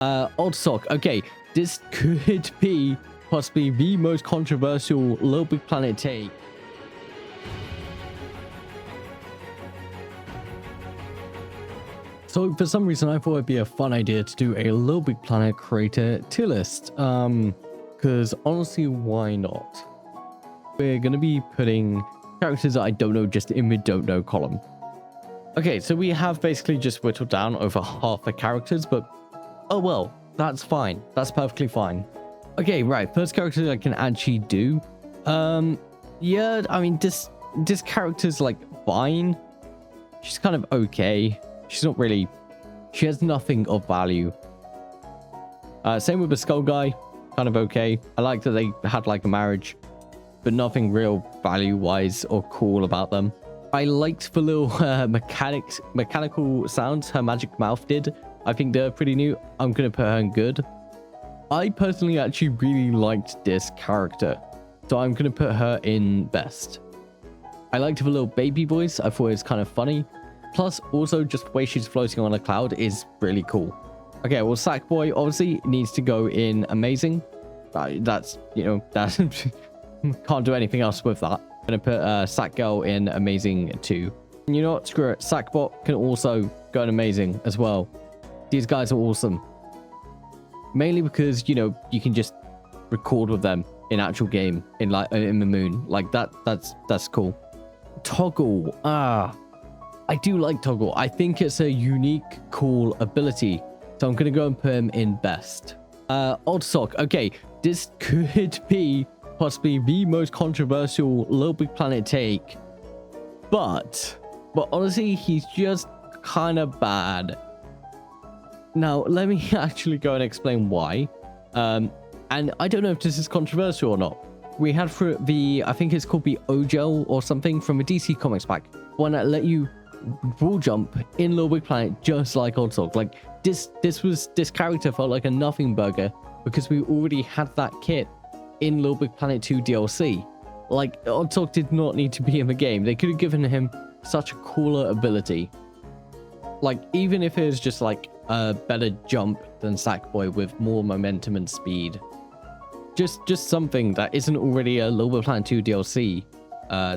Odd sock. Okay, this could be possibly the most controversial LittleBigPlanet take. So for some reason I thought it'd be a fun idea to do a LittleBigPlanet creator tier list. Because honestly, why not? We're gonna be putting characters that I don't know just in the don't know column. Okay, so we have basically just whittled down over half the characters, but oh well, that's fine. That's perfectly fine. Okay, right, first character I can actually do. Yeah, I mean, this character's like fine. She's kind of okay. She's not really, she has nothing of value. Same with the skull guy, kind of okay. I like that they had like a marriage, but nothing real value wise or cool about them. I liked the little mechanical sounds her magic mouth did. I think they're pretty new. I'm gonna put her in good. I personally actually really liked this character, so I'm gonna put her in best. I liked the little baby voice. I thought it was kind of funny. Plus, also just the way she's floating on a cloud is really cool. Okay, well, Sackboy obviously needs to go in amazing. That's, you know, that can't do anything else with that. I'm gonna put Sackgirl in amazing too. And you know what? Screw it. Sackbot can also go in amazing as well. These guys are awesome. Mainly because, you know, you can just record with them in actual game in like in the moon. Like that's cool. Toggle. I do like Toggle. I think it's a unique, cool ability. So I'm going to go and put him in best. Odd Sock. Okay, this could be possibly the most controversial LittleBigPlanet take. But honestly, he's just kind of bad. Now, let me actually go and explain why. And I don't know if this is controversial or not. We had for the, I think it's called the O-Gel or something from a DC Comics pack. One that let you wall jump in LittleBigPlanet just like Odd Sock. Like this character felt like a nothing burger because we already had that kit in LittleBigPlanet 2 DLC. Like Odd Sock did not need to be in the game. They could have given him such a cooler ability. Like even if it was just like a better jump than Sackboy with more momentum and speed. Just something that isn't already a LittleBigPlanet 2 DLC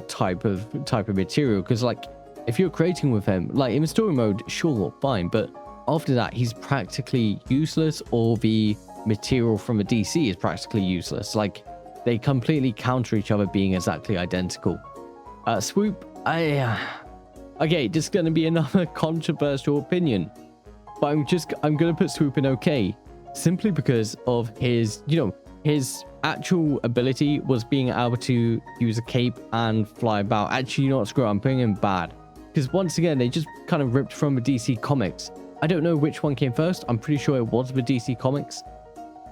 type of material, because like if you're creating with him, like in the story mode, sure, fine, but after that, he's practically useless, or the material from a DC is practically useless. Like, they completely counter each other being exactly identical. Swoop, okay, this is going to be another controversial opinion, but I'm going to put Swoop in okay, simply because of his, you know, his actual ability was being able to use a cape and fly about. Actually, you know what, screw it, I'm putting him bad. Because once again, they just kind of ripped from the DC Comics. I don't know which one came first. I'm pretty sure it was the DC Comics.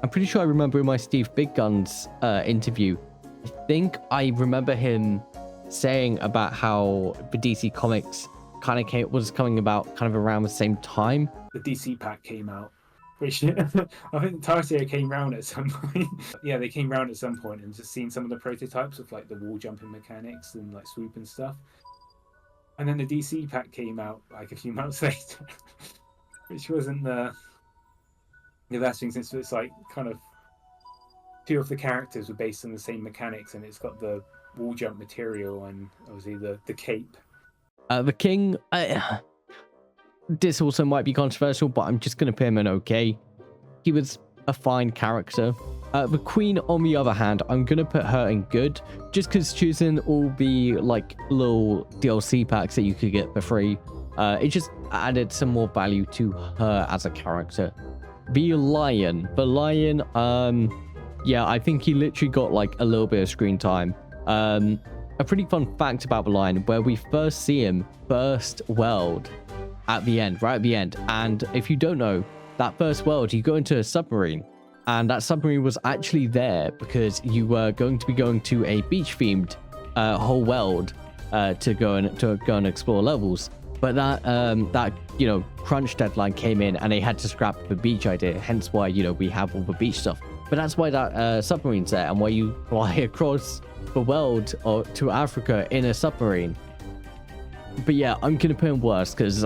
I'm pretty sure I remember in my Steve Big Guns interview, I think I remember him saying about how the DC Comics kind of was coming about kind of around the same time. The DC pack came out, which I think Tarsier came round at some point. Yeah, they came round at some point and just seen some of the prototypes of like the wall jumping mechanics and like swoop and stuff. And then the DC pack came out like a few months later, which wasn't the best thing, since it's like kind of two of the characters were based on the same mechanics, and it's got the wall jump material and obviously the cape. The King, this also might be controversial, but I'm just going to put him in okay. He was a fine character. The Queen, on the other hand, I'm going to put her in good, just because choosing all the like little DLC packs that you could get for free, it just added some more value to her as a character. The Lion, yeah, I think he literally got like a little bit of screen time. A pretty fun fact about the Lion, where we first see him first world at the end, right at the end. And if you don't know, that first world, you go into a submarine, and that submarine was actually there because you were going to be going to a beach-themed whole world to go and explore levels. But that you know, crunch deadline came in, and they had to scrap the beach idea. Hence why, you know, we have all the beach stuff. But that's why that submarine's there, and why you fly across the world or to Africa in a submarine. But yeah, I'm gonna put him worse because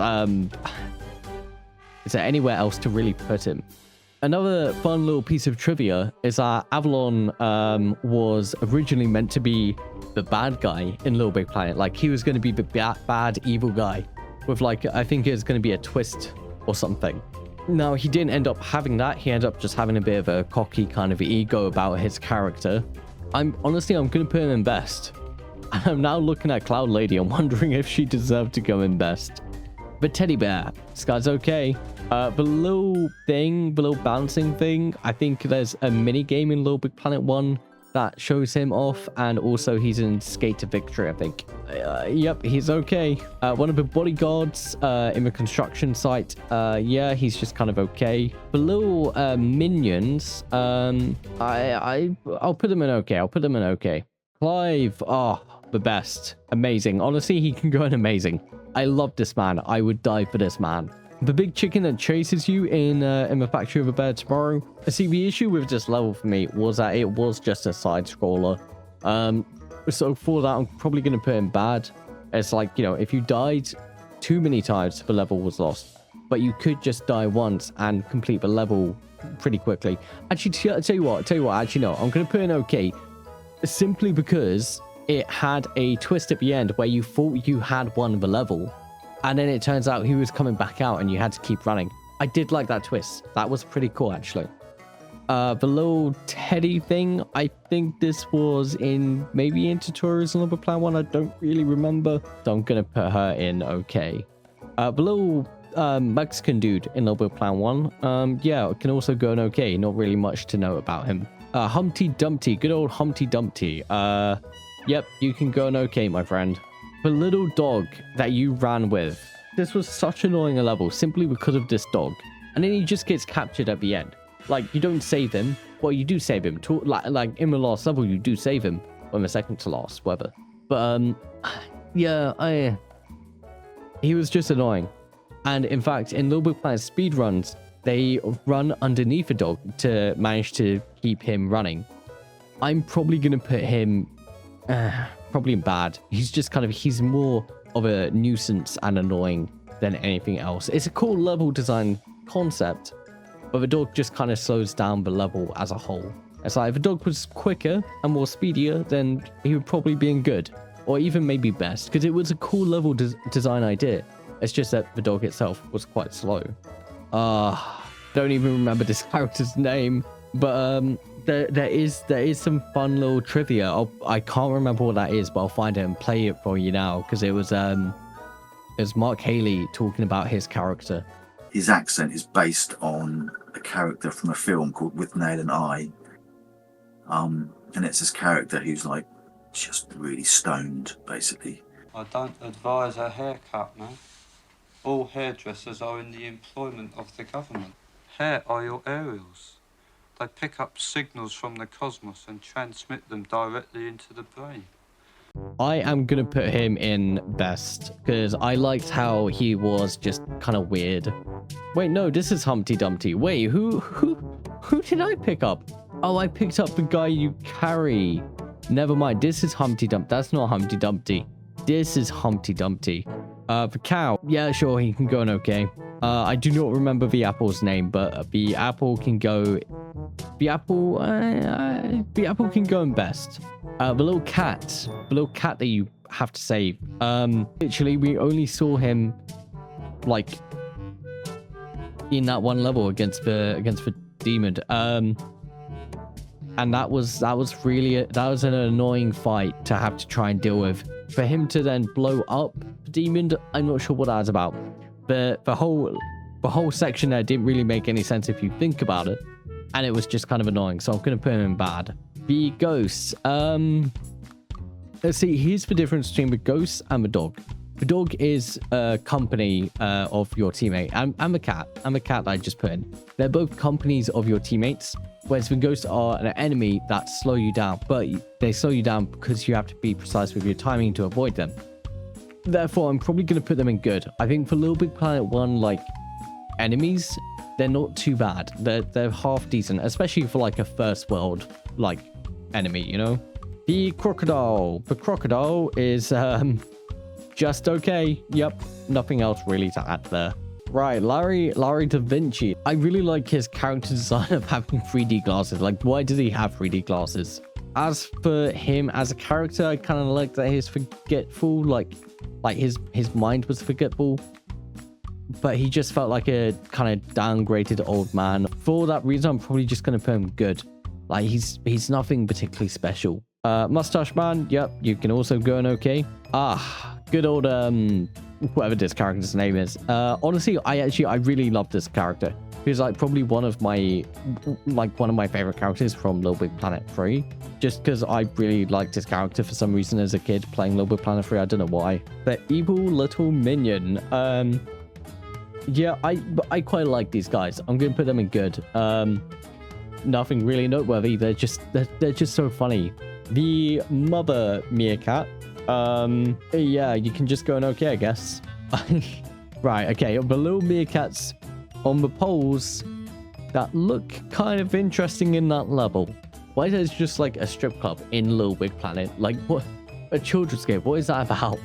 is there anywhere else to really put him? Another fun little piece of trivia is that Avalon was originally meant to be the bad guy in Little Big Planet. Like, he was going to be the bad evil guy with, like, I think it's going to be a twist or something. Now, he didn't end up having that. He ended up just having a bit of a cocky kind of ego about his character. Honestly, I'm going to put him in best. I'm now looking at Cloud Lady and wondering if she deserved to go in best. But Teddy Bear, this guy's okay. The little bouncing thing, I think there's a mini game in Little Big Planet 1 that shows him off, and also he's in Skate to Victory, I think. Yep, he's okay. One of the bodyguards in the construction site, yeah, he's just kind of okay. The little minions, I'll put them in okay. I'll put them in okay. Clive, oh, the best. Amazing. Honestly, he can go in amazing. I love this man. I would die for this man. The big chicken that chases you in the Factory of a Bear Tomorrow. See, the issue with this level for me was that it was just a side scroller. So for that, I'm probably going to put in bad. It's like, you know, if you died too many times, the level was lost. But you could just die once and complete the level pretty quickly. Actually, I'll tell you what, actually, no, I'm going to put in okay. Simply because it had a twist at the end where you thought you had won the level. And then it turns out he was coming back out and you had to keep running. I did like that twist. That was pretty cool, actually. The little Teddy thing, I think this was maybe in Tutorials in Little Big Planet 1. I don't really remember. So I'm going to put her in okay. The little Mexican dude in Little Big Planet 1, yeah, can also go in okay. Not really much to know about him. Humpty Dumpty, good old Humpty Dumpty. Yep, you can go in okay, my friend. The little dog that you ran with. This was such an annoying level simply because of this dog. And then he just gets captured at the end. Like, you don't save him. Well, you do save him. Like in the last level, you do save him. Or in the second to last, whatever. But, yeah, he was just annoying. And in fact, in Little Big Planet speedruns, they run underneath a dog to manage to keep him running. I'm probably going to put him... probably bad. He's just kind of, he's more of a nuisance and annoying than anything else. It's a cool level design concept, but the dog just kind of slows down the level as a whole. It's like if the dog was quicker and more speedier, then he would probably be in good, or even maybe best, because it was a cool level design idea. It's just that the dog itself was quite slow. Don't even remember this character's name, but there is some fun little trivia. I can't remember what that is, but I'll find it and play it for you now, because it was Mark Haley talking about his character. His accent is based on a character from a film called With Nail and I, and it's this character who's like just really stoned, basically. I don't advise a haircut, man. All hairdressers are in the employment of the government. Hair are your aerials. They pick up signals from the cosmos and transmit them directly into the brain. I am going to put him in best, because I liked how he was just kind of weird. Wait, no, this is Humpty Dumpty. Wait, who did I pick up? Oh, I picked up the guy you carry. Never mind, this is Humpty Dumpty. That's not Humpty Dumpty. This is Humpty Dumpty. The cow. Yeah, sure, he can go in okay. I do not remember the apple's name, but the apple can go... The apple can go in best. The little cat that you have to save. Literally, we only saw him like in that one level against the demon. And that was an annoying fight to have to try and deal with. For him to then blow up the demon, I'm not sure what that's about. But the whole section there didn't really make any sense if you think about it. And it was just kind of annoying, so I'm going to put him in bad. The ghosts. Let's see, here's the difference between the ghosts and the dog. The dog is a company of your teammate. And the cat. And the cat that I just put in. They're both companies of your teammates. Whereas the ghosts are an enemy that slow you down. But they slow you down because you have to be precise with your timing to avoid them. Therefore, I'm probably going to put them in good. I think for Little Big Planet 1, like, enemies, they're not too bad. They're half decent, especially for, like, a first world, like, enemy, you know? The crocodile. The crocodile is, just okay. Yep, nothing else really to add there. Right, Larry da Vinci. I really like his character design of having 3D glasses. Like, why does he have 3D glasses? As for him as a character, I kind of like that he's forgetful. Like his mind was forgetful. But he just felt like a kind of downgraded old man. For that reason, I'm probably just going to put him good. Like, he's nothing particularly special. Mustache Man, yep, you can also go in okay. Good old, whatever this character's name is. Honestly, I really love this character. He's like probably one of my favorite characters from LittleBigPlanet 3. Just because I really liked his character for some reason as a kid playing LittleBigPlanet 3. I don't know why. The evil little minion. Yeah, I quite like these guys. I'm gonna put them in good. Nothing really noteworthy. They're just so funny. The mother meerkat. Yeah, you can just go in okay, I guess. Right, okay. The little meerkats on the poles that look kind of interesting in that level. Why is there just like a strip club in LittleBigPlanet? Like, what? A children's game? What is that about?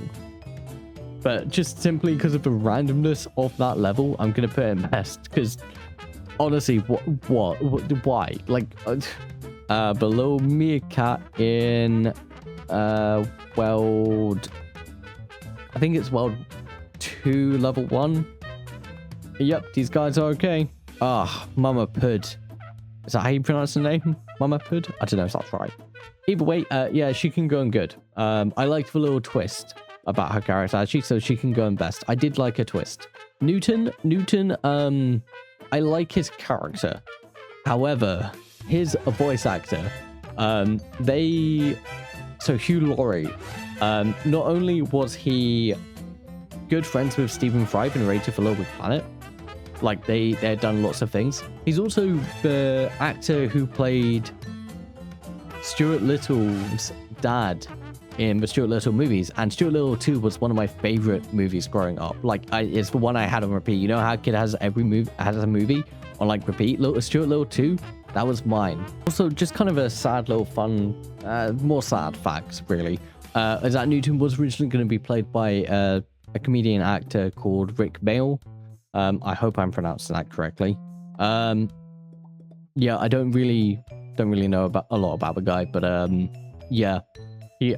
But just simply because of the randomness of that level, I'm gonna put it in best. Because honestly, why? Like, the little meerkat in world, I think it's world 2, level 1. Yep, these guys are okay. Mama Pood. Is that how you pronounce the name? Mama Pood? I don't know if that's right. Either way, yeah, she can go in good. I liked the little twist about her character actually, so she can go in best. I did like her twist. Newton, I like his character. However, his voice actor, so Hugh Laurie, not only was he good friends with Stephen Fry and rated for LittleBigPlanet, like they had done lots of things. He's also the actor who played Stuart Little's dad in the Stuart Little movies, and Stuart Little 2 was one of my favorite movies growing up. Like, it's the one I had on repeat. You know how a kid has a movie on like repeat? Stuart Little 2, that was mine. Also, just kind of a sad little fun, more sad facts really, is that Newton was originally going to be played by a comedian actor called Rick Bale. I hope I'm pronouncing that correctly. Yeah, I don't really know about a lot about the guy, but yeah. He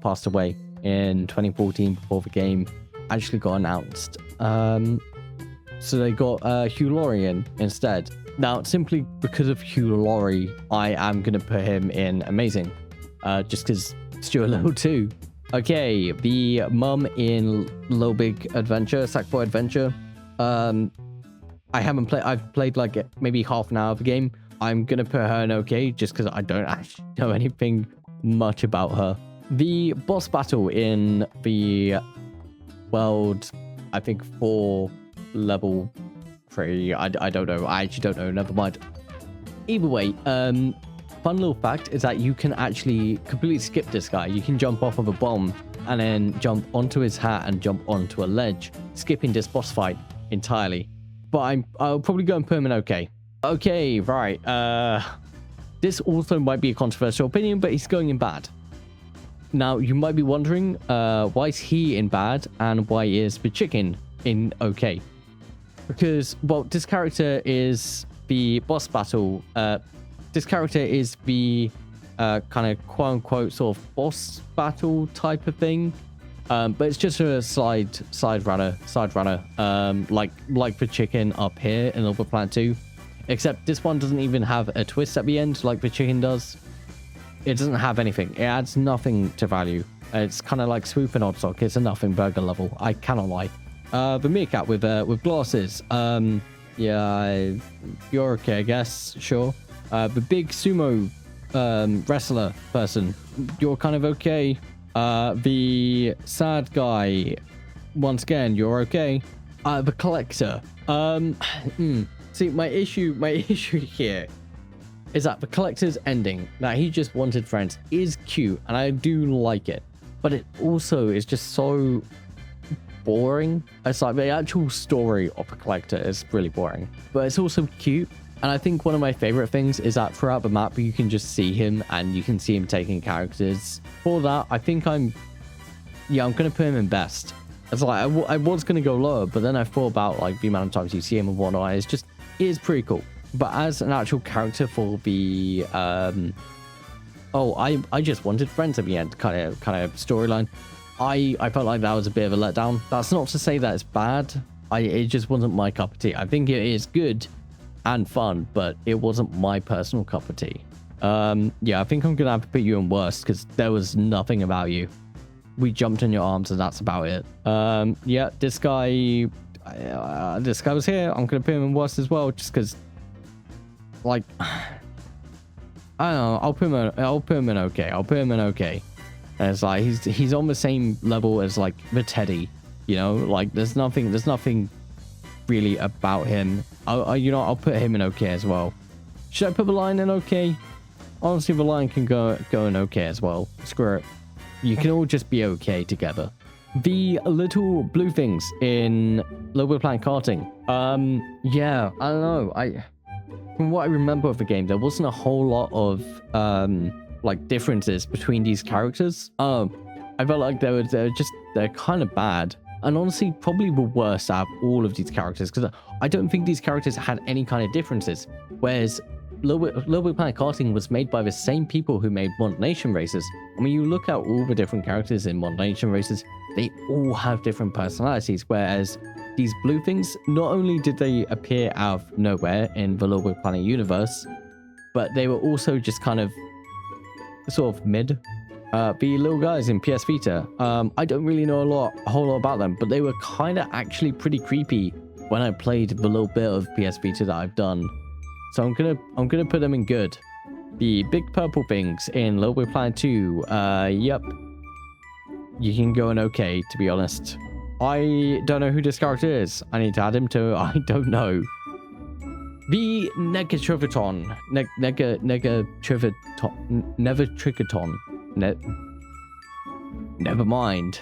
passed away in 2014 before the game actually got announced. So they got Hugh Laurie in instead. Now, simply because of Hugh Laurie, I am going to put him in amazing. Just because Stuart Little 2. Okay, the mum in Little Big Adventure, Sackboy Adventure. I've played like maybe half an hour of the game. I'm going to put her in okay, just because I don't actually know anything much about her. The boss battle in the world, I think 4, level 3, I don't know. I actually don't know. Never mind. Either way, fun little fact is that you can actually completely skip this guy. You can jump off of a bomb and then jump onto his hat and jump onto a ledge, skipping this boss fight entirely. But I'll probably go and put him in okay. Okay, right. This also might be a controversial opinion, but he's going in bad. Now, you might be wondering, why is he in bad and why is the chicken in okay? Because, well, this character is the boss battle. This character is the kind of quote-unquote sort of boss battle type of thing. But it's just a side runner, like the chicken up here in LittleBigPlanet 2. Except this one doesn't even have a twist at the end like the chicken does. It doesn't have anything. It adds nothing to value. It's kind of like Swoop and Oddsock. It's a nothing burger level. I cannot lie. The meerkat with glasses. Yeah, you're okay, I guess. Sure. The big sumo wrestler person. You're kind of okay. The sad guy. Once again, you're okay. The collector. See, my issue here is that the collector's ending, that he just wanted friends, is cute, and I do like it. But it also is just so boring. It's like the actual story of the collector is really boring. But it's also cute. And I think one of my favorite things is that throughout the map, you can just see him, and you can see him taking characters. For that, I think I'm going to put him in best. It's like I was gonna go lower, but then I thought about like the amount of times you see him and whatnot. It's just, it is pretty cool. But as an actual character for the I just wanted friends at the end kind of storyline, I felt like that was a bit of a letdown. That's not to say that it's bad. It just wasn't my cup of tea. I think it is good and fun, but it wasn't my personal cup of tea. Yeah, I think I'm gonna have to put you in worst because there was nothing about you. We jumped in your arms and that's about it. Yeah, this guy was here. I'm gonna put him in worst as well, just because, like, I don't know. I'll put him in okay. I'll put him in okay. And it's like he's on the same level as like the Teddy, you know. Like there's nothing really about him. I'll put him in okay as well. Should I put the Lion in okay? Honestly, the Lion can go in okay as well. Screw it. You can all just be okay together. The little blue things in LittleBigPlanet karting. Yeah, I don't know. From what I remember of the game, there wasn't a whole lot of like differences between these characters. I felt like they're kind of bad, and honestly probably the worst out of all of these characters, because I don't think these characters had any kind of differences. Whereas LittleBigPlanet karting was made by the same people who made Modern Nation Races. I mean, you look at all the different characters in Modern Nation Races, they all have different personalities, whereas these blue things, not only did they appear out of nowhere in the LittleBigPlanet universe, but they were also just kind of sort of mid. The little guys in PS Vita, I don't really know a whole lot about them, but they were kind of actually pretty creepy when I played the little bit of PS Vita that I've done. So I'm gonna put them in good. The big purple things in LittleBigPlanet 2, yep, you can go in okay, to be honest. I don't know who this character is. I need to add him to, I don't know. The Negatrivaton. Never mind.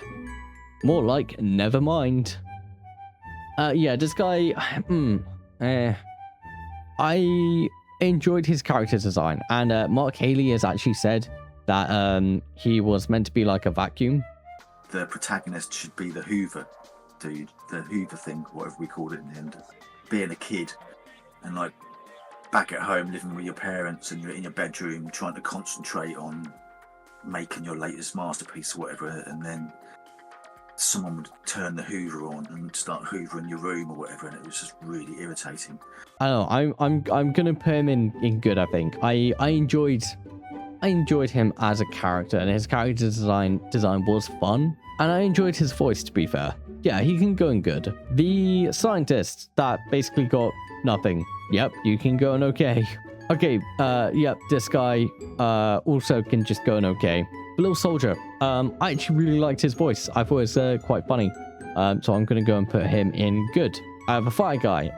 More like never mind. Yeah, this guy, I enjoyed his character design, and Mark Haley has actually said that he was meant to be like a vacuum. The protagonist should be the Hoover dude, the Hoover thing, whatever we called it in the end. Being a kid and like back at home living with your parents, and you're in your bedroom trying to concentrate on making your latest masterpiece or whatever, and then someone would turn the Hoover on and start hoovering your room or whatever, and it was just really irritating. I don't know, I'm gonna put him in good. I think I enjoyed him as a character, and his character design was fun, and I enjoyed his voice, to be fair. Yeah, he can go in good. The scientist that basically got nothing, yep, you can go in okay. Okay, yep, this guy also can just go in okay. The little soldier, I actually really liked his voice. I thought it was quite funny, so I'm gonna go and put him in good. The fire guy,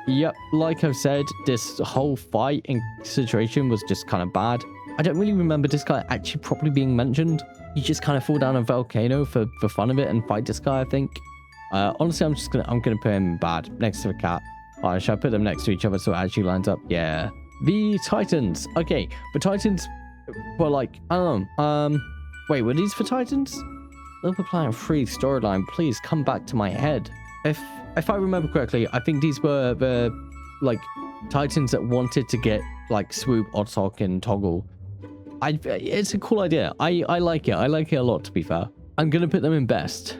yep, like I've said, this whole fighting situation was just kind of bad. I don't really remember this guy actually properly being mentioned. You just kind of fall down a volcano for fun of it and fight this guy, I think. Honestly, I'm gonna put him bad next to the cat. Should I put them next to each other so it actually lines up? Yeah. The Titans. Okay, the Titans were like, I don't know. Wait, were these for Titans? LittleBigPlanet 3 storyline, please come back to my head. If I remember correctly, I think these were the like Titans that wanted to get like Swoop, Oddsock, and Toggle. It's a cool idea. I like it. I like it a lot, to be fair. I'm gonna put them in best.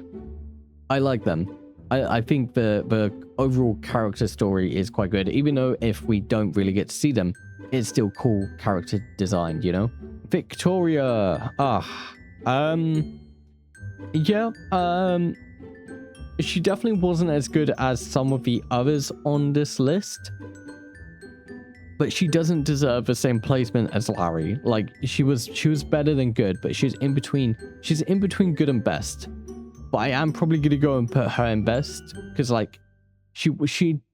I like them. I think the overall character story is quite good, even though if we don't really get to see them, it's still cool character design, you know? Victoria. Yeah, she definitely wasn't as good as some of the others on this list, but she doesn't deserve the same placement as Larry. Like, she was better than good, but she's in between good and best. But I am probably gonna go and put her in best, because like she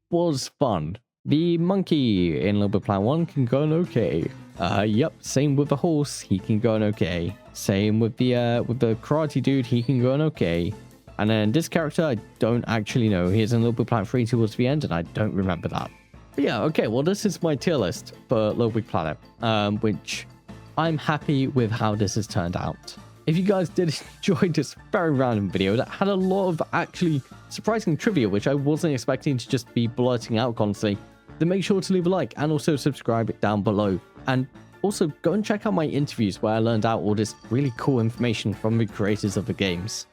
was fun. The monkey in LittleBigPlanet 1 can go in okay. Yep, same with the horse, he can go in okay. Same with the karate dude, he can go in okay. And then this character, I don't actually know. He is in LittleBigPlanet 3 towards the end, and I don't remember that. But yeah, okay, well, this is my tier list for LittleBigPlanet, which I'm happy with how this has turned out. If you guys did enjoy this very random video that had a lot of actually surprising trivia, which I wasn't expecting to just be blurting out constantly, then make sure to leave a like and also subscribe down below. And also go and check out my interviews where I learned out all this really cool information from the creators of the games.